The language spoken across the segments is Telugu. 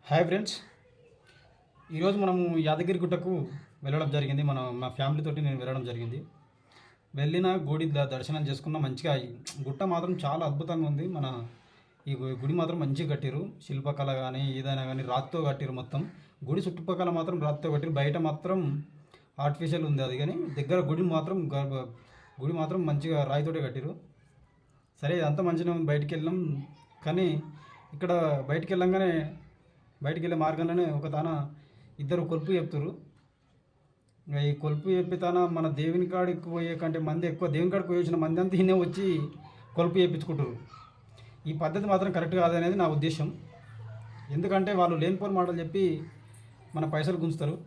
హాయ్ ఫ్రెండ్స్, ఈరోజు మనము యాదగిరి గుట్టకు వెళ్ళడం జరిగింది. మా ఫ్యామిలీతోటి నేను వెళ్ళడం జరిగింది. వెళ్ళిన గుడి దర్శనం చేసుకున్న మంచిగా. గుట్ట మాత్రం చాలా అద్భుతంగా ఉంది. ఈ గుడి మాత్రం మంచిగా కట్టిరు. శిల్పకళ కానీ ఏదైనా కానీ రాతితో కట్టిరు. మొత్తం గుడి చుట్టుపక్కల మాత్రం రాతితో కట్టిరు. బయట మాత్రం ఆర్టిఫిషియల్ ఉంది అది, కానీ దగ్గర గుడి మాత్రం మంచిగా రాయితోటే కట్టిరు. సరే, ఇదంతా మంచిగా బయటికి వెళ్ళాం. కానీ ఇక్కడ బయటికి వెళ్ళే మార్గంలోనే ఒక ఇద్దరు కొలుపు చెప్తారు. ఈ కొలుపు చెప్పితాన మన దేవుని కాడికి పోయే కంటే మంది ఎక్కువ దేవుని కాడికి పోయి వచ్చిన మంది అంతా ఈయనే వచ్చి కొలుపు చేయించుకుంటారు. ఈ పద్ధతి మాత్రం కరెక్ట్ కాదనేది నా ఉద్దేశం. ఎందుకంటే వాళ్ళు లేనిపోని మాటలు చెప్పి మన పైసలు గుంజుతారు.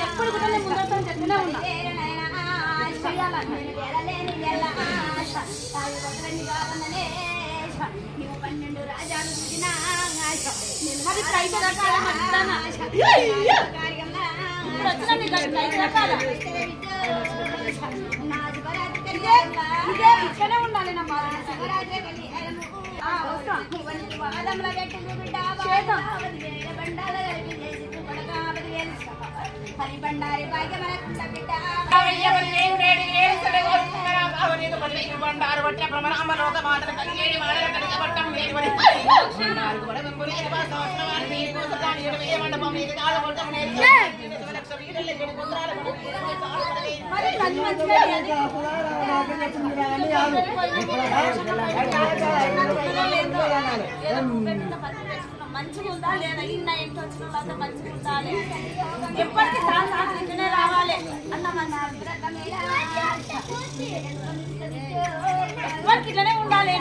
ఎప్పుడు కూడా ముందు చెప్తూనే ఉన్నా నువ్వు 12 రాజాలు చూసినా ఉండాలి. బండారి మంచిగా ఉందా లేదా, ఇన్న ఇంట్లో వచ్చిన వాళ్ళంతా మంచిగా ఉండాలి, ఎప్పటికీ సాధించునే రావాలి అన్న మన ఎవరికి ఇట్లనే ఉండాలి.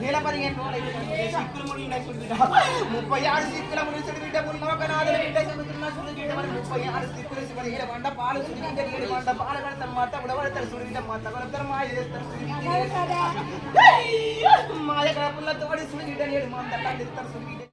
నెల 15 సిక్కులు ముడి 36 సిక్కుల ముడి బిడ్డ మున్నోకనాథుల బిడ్డ చెబుతున్నా సుడిగిడ్డ మరి 36 సిక్కులు శివహీల బండ పాలు సుడిగిడ్డ నీడి బండ పాలు కడతారు మా తమ్ముడ పడతారు సుడిగిడ్డ మా తగడతారు మా చేస్తారు సుడిగిడ్డ మా దగ్గర పుల్ల తోడి సుడిగిడ్డ నీడు మా అంతా సుడిగిడ్డ